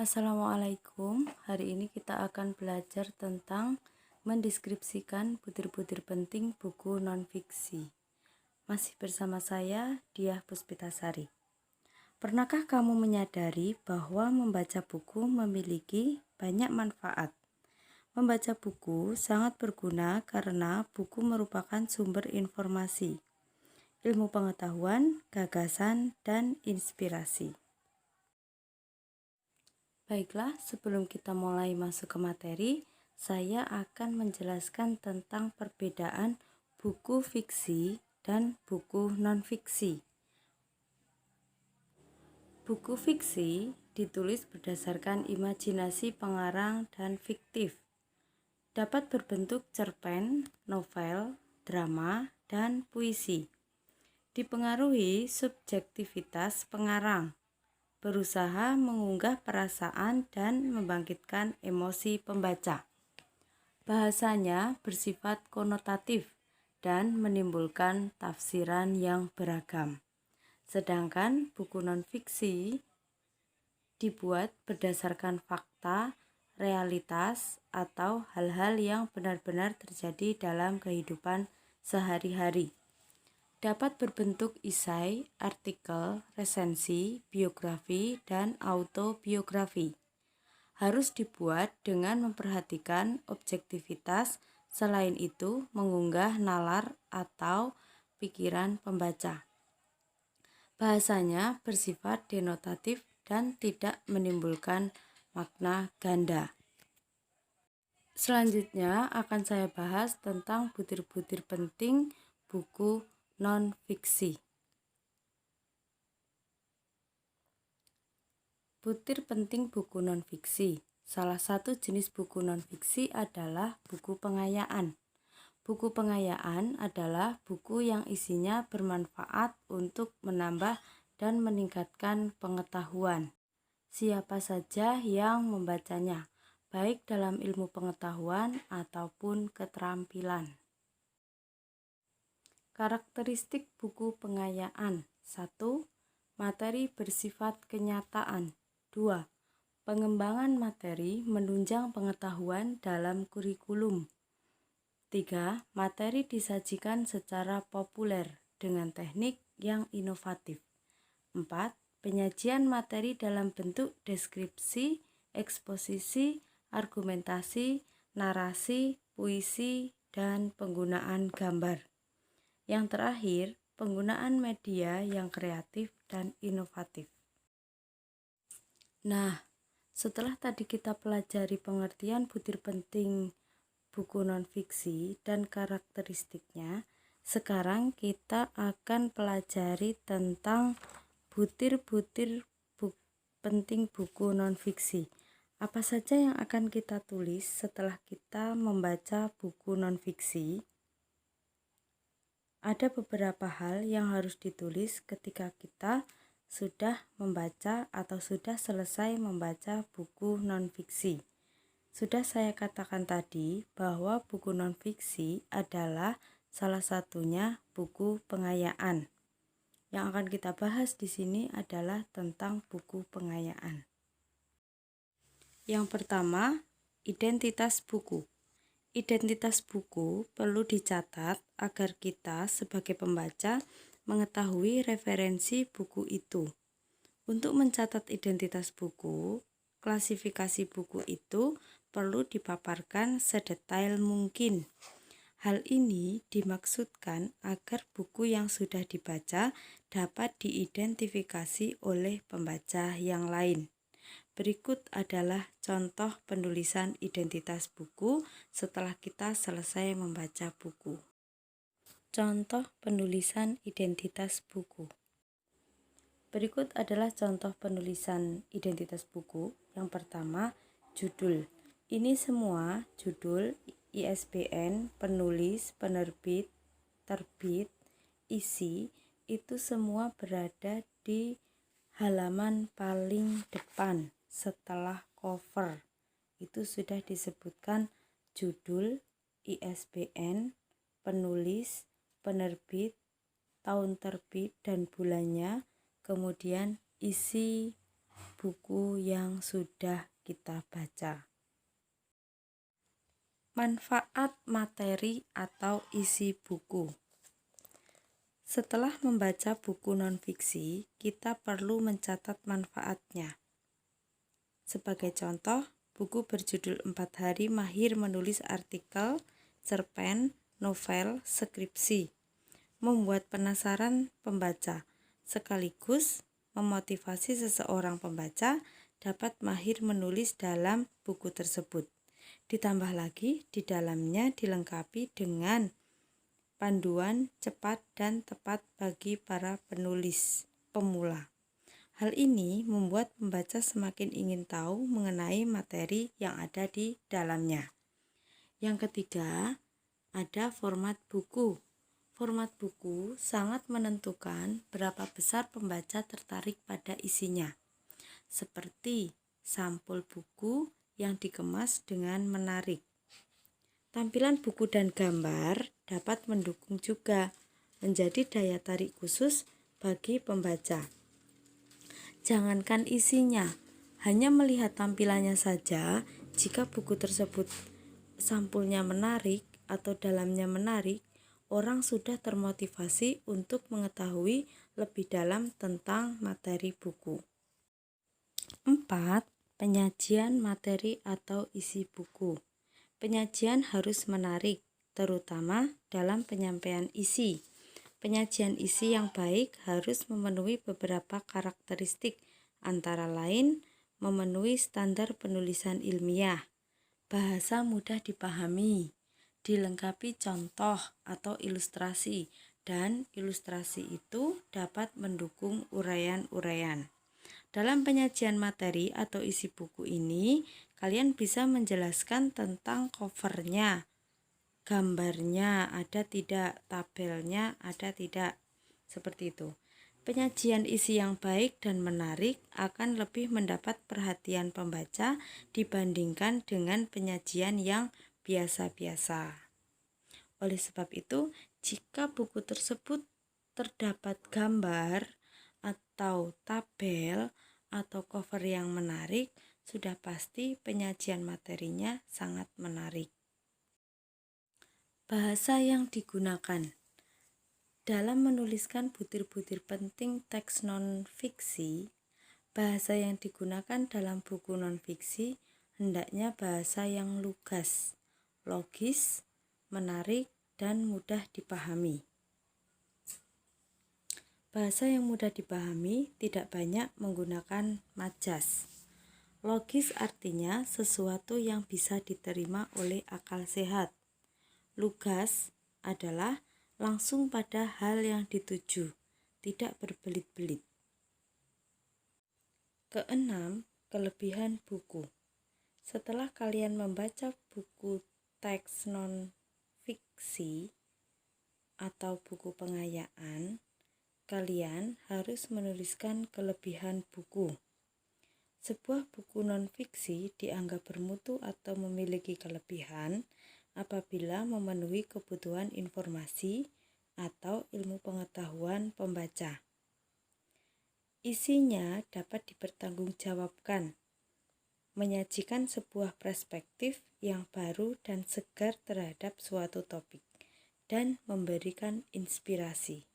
Assalamualaikum. Hari ini kita akan belajar tentang mendeskripsikan butir-butir penting buku non-fiksi. Masih bersama saya, Diah Puspitasari. Pernahkah kamu menyadari bahwa membaca buku memiliki banyak manfaat? Membaca buku sangat berguna karena buku merupakan sumber informasi, ilmu pengetahuan, gagasan, dan inspirasi. Baiklah, sebelum kita mulai masuk ke materi, saya akan menjelaskan tentang perbedaan buku fiksi dan buku non-fiksi. Buku fiksi ditulis berdasarkan imajinasi pengarang dan fiktif. Dapat berbentuk cerpen, novel, drama, dan puisi. Dipengaruhi subjektivitas pengarang, berusaha mengunggah perasaan dan membangkitkan emosi pembaca. Bahasanya bersifat konotatif dan menimbulkan tafsiran yang beragam. Sedangkan buku non-fiksi dibuat berdasarkan fakta, realitas, atau hal-hal yang benar-benar terjadi dalam kehidupan sehari-hari. Dapat berbentuk esai, artikel, resensi, biografi, dan autobiografi. Harus dibuat dengan memperhatikan objektivitas, selain itu mengunggah nalar atau pikiran pembaca. Bahasanya bersifat denotatif dan tidak menimbulkan makna ganda. Selanjutnya akan saya bahas tentang butir-butir penting buku non-fiksi. Butir penting buku non-fiksi. Salah satu jenis buku non-fiksi adalah buku pengayaan. Buku pengayaan adalah buku yang isinya bermanfaat untuk menambah dan meningkatkan pengetahuan. Siapa saja yang membacanya, baik dalam ilmu pengetahuan ataupun keterampilan. Karakteristik buku pengayaan. 1. Materi bersifat kenyataan. 2. Pengembangan materi menunjang pengetahuan dalam kurikulum. 3. Materi disajikan secara populer dengan teknik yang inovatif. 4. Penyajian materi dalam bentuk deskripsi, eksposisi, argumentasi, narasi, puisi, dan penggunaan gambar. Yang terakhir, penggunaan media yang kreatif dan inovatif. Nah, setelah tadi kita pelajari pengertian butir penting buku non-fiksi dan karakteristiknya, sekarang kita akan pelajari tentang butir-butir penting buku non-fiksi. Apa saja yang akan kita tulis setelah kita membaca buku non-fiksi? Ada beberapa hal yang harus ditulis ketika kita sudah membaca atau sudah selesai membaca buku non-fiksi. Sudah saya katakan tadi bahwa buku non-fiksi adalah salah satunya buku pengayaan. Yang akan kita bahas di sini adalah tentang buku pengayaan. Yang pertama, identitas buku. Identitas buku perlu dicatat agar kita sebagai pembaca mengetahui referensi buku itu. Untuk mencatat identitas buku, klasifikasi buku itu perlu dipaparkan sedetail mungkin. Hal ini dimaksudkan agar buku yang sudah dibaca dapat diidentifikasi oleh pembaca yang lain. Berikut adalah contoh penulisan identitas buku setelah kita selesai membaca buku. Contoh penulisan identitas buku. Berikut adalah contoh penulisan identitas buku. Yang pertama, judul. Ini semua judul, ISBN, penulis, penerbit, terbit, isi, itu semua berada di halaman paling depan setelah cover. Itu sudah disebutkan judul, ISBN, penulis, penerbit, tahun terbit dan bulannya, kemudian isi buku yang sudah kita baca. Manfaat materi atau isi buku. Setelah membaca buku non-fiksi, kita perlu mencatat manfaatnya. Sebagai contoh, buku berjudul 4 Hari Mahir Menulis Artikel, cerpen, novel, skripsi, membuat penasaran pembaca, sekaligus memotivasi seseorang pembaca dapat mahir menulis dalam buku tersebut. Ditambah lagi, di dalamnya dilengkapi dengan panduan cepat dan tepat bagi para penulis pemula. Hal ini membuat pembaca semakin ingin tahu mengenai materi yang ada di dalamnya. Yang ketiga, ada format buku. Format buku sangat menentukan berapa besar pembaca tertarik pada isinya. Seperti sampul buku yang dikemas dengan menarik. Tampilan buku dan gambar dapat mendukung juga, menjadi daya tarik khusus bagi pembaca. Jangankan isinya, hanya melihat tampilannya saja, jika buku tersebut sampulnya menarik atau dalamnya menarik, orang sudah termotivasi untuk mengetahui lebih dalam tentang materi buku. 4. Penyajian materi atau isi buku. Penyajian harus menarik, terutama dalam penyampaian isi. Penyajian isi yang baik harus memenuhi beberapa karakteristik, antara lain memenuhi standar penulisan ilmiah, bahasa mudah dipahami, dilengkapi contoh atau ilustrasi, dan ilustrasi itu dapat mendukung uraian-uraian. Dalam penyajian materi atau isi buku ini, kalian bisa menjelaskan tentang covernya, gambarnya ada tidak, tabelnya ada tidak, seperti itu. Penyajian isi yang baik dan menarik akan lebih mendapat perhatian pembaca dibandingkan dengan penyajian yang biasa-biasa. Oleh sebab itu, jika buku tersebut terdapat gambar atau tabel atau cover yang menarik, sudah pasti penyajian materinya sangat menarik. Bahasa yang digunakan dalam menuliskan butir-butir penting teks non-fiksi, bahasa yang digunakan dalam buku non-fiksi hendaknya bahasa yang lugas, logis, menarik, dan mudah dipahami. Bahasa yang mudah dipahami tidak banyak menggunakan majas. Logis artinya sesuatu yang bisa diterima oleh akal sehat. Lugas adalah langsung pada hal yang dituju, tidak berbelit-belit. Keenam, kelebihan buku. Setelah kalian membaca buku teks non-fiksi atau buku pengayaan, kalian harus menuliskan kelebihan buku. Sebuah buku non-fiksi dianggap bermutu atau memiliki kelebihan apabila memenuhi kebutuhan informasi atau ilmu pengetahuan pembaca. Isinya dapat dipertanggungjawabkan, menyajikan sebuah perspektif yang baru dan segar terhadap suatu topik, dan memberikan inspirasi.